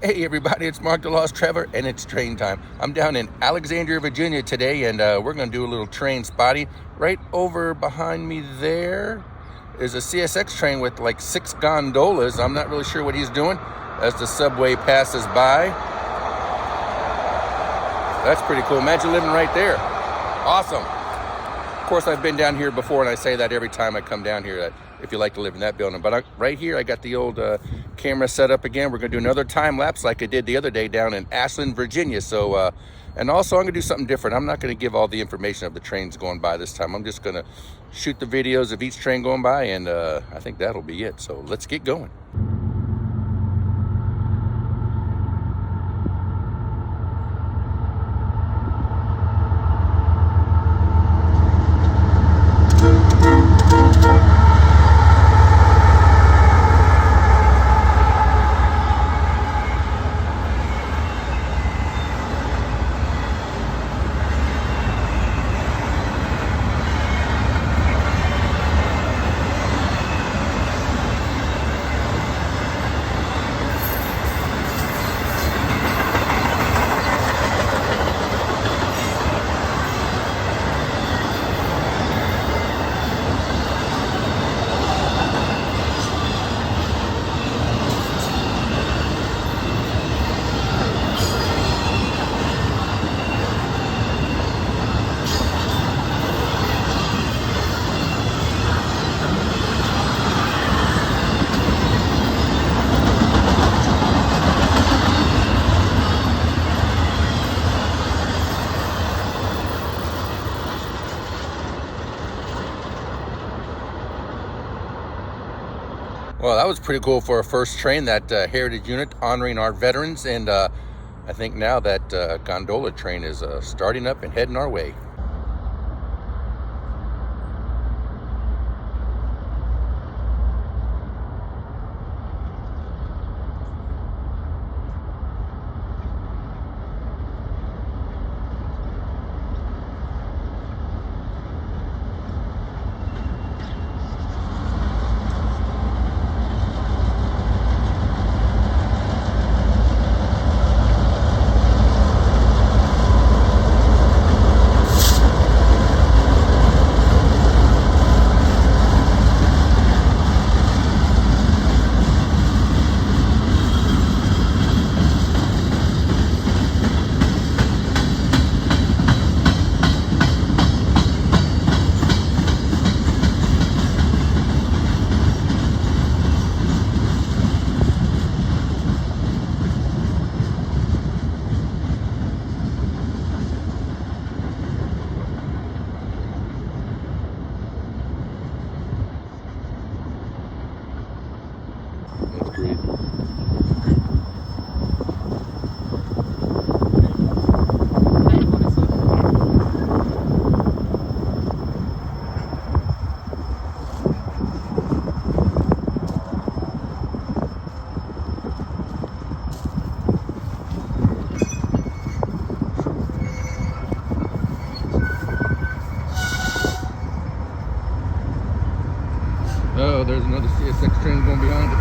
Hey everybody, it's Mark the Lost Trevor, and it's train time. I'm down in Alexandria, Virginia today, and we're going to do a little train spotty. Right over behind me there is a CSX train with like 6 gondolas. I'm not really sure what he's doing as the subway passes by. That's pretty cool. Imagine living right there. Awesome. Of course, I've been down here before, and I say that every time I come down here, that if you like to live in that building. But right here, I got the old camera set up again. We're going to do another time lapse like I did the other day down in Ashland, Virginia. So, and also I'm going to do something different. I'm not going to give all the information of the trains going by this time. I'm just going to shoot the videos of each train going by, and I think that'll be it. So let's get going. Well, that was pretty cool for a first train, that heritage unit honoring our veterans. And I think now that gondola train is starting up and heading our way. That's great. Oh, there's another CSX train going behind it.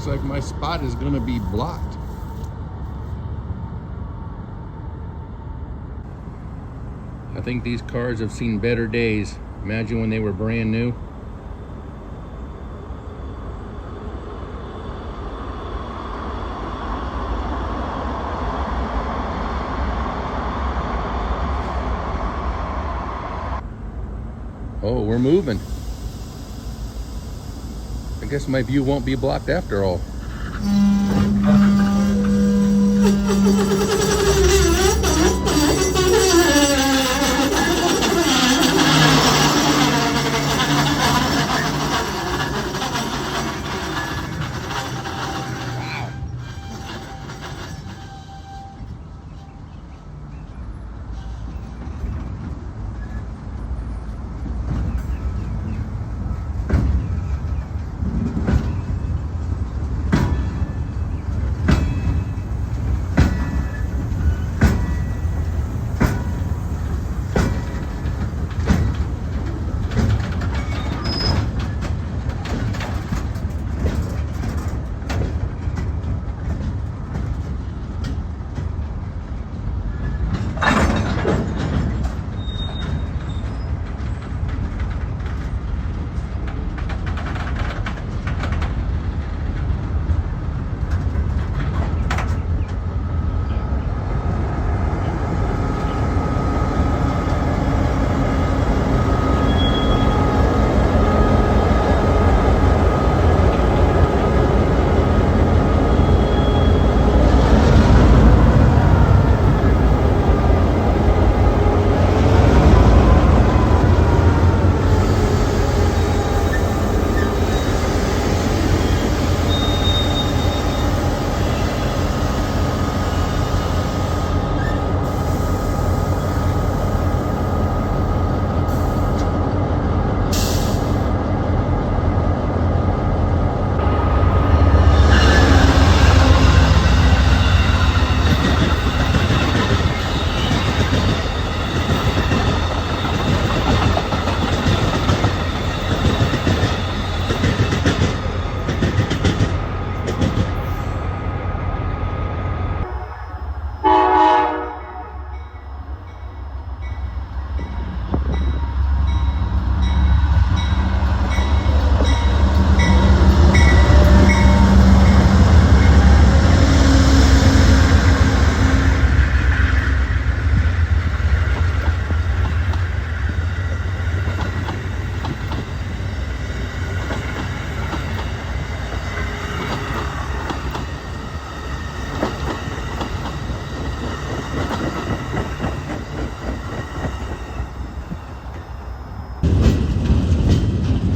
like my spot is gonna be blocked. I think these cars have seen better days. Imagine when they were brand new. Oh, we're moving. I guess my view won't be blocked after all.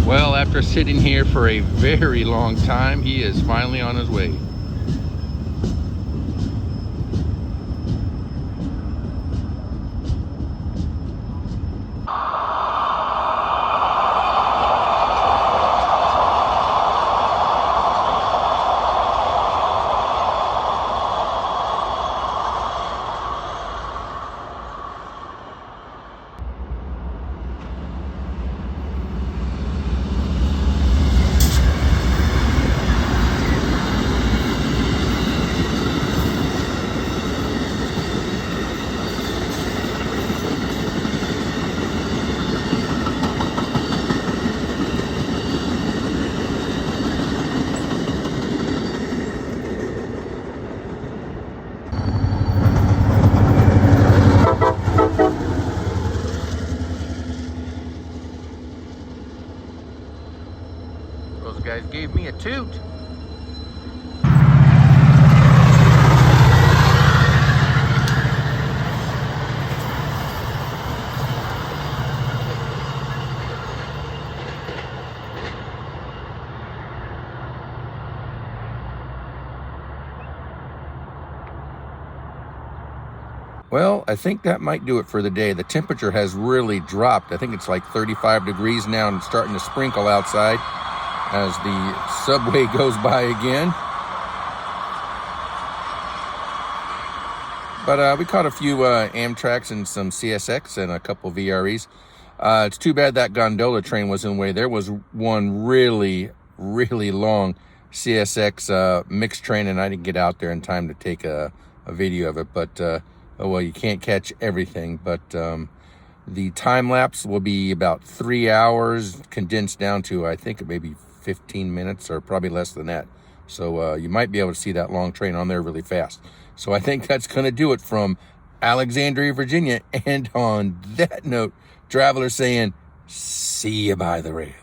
Well, after sitting here for a very long time, he is finally on his way. Those guys gave me a toot. Well, I think that might do it for the day. The temperature has really dropped. I think it's like 35 degrees now and it's starting to sprinkle outside as the subway goes by again. But we caught a few Amtraks and some CSX and a couple VREs. It's too bad that gondola train was in the way. There was one really, really long CSX mixed train, and I didn't get out there in time to take a video of it. But oh well, you can't catch everything. But the time lapse will be about 3 hours, condensed down to, I think, maybe 15 minutes or probably less than that. So you might be able to see that long train on there really fast. So I think that's going to do it from Alexandria, Virginia. And on that note, travelers saying, see you by the rail.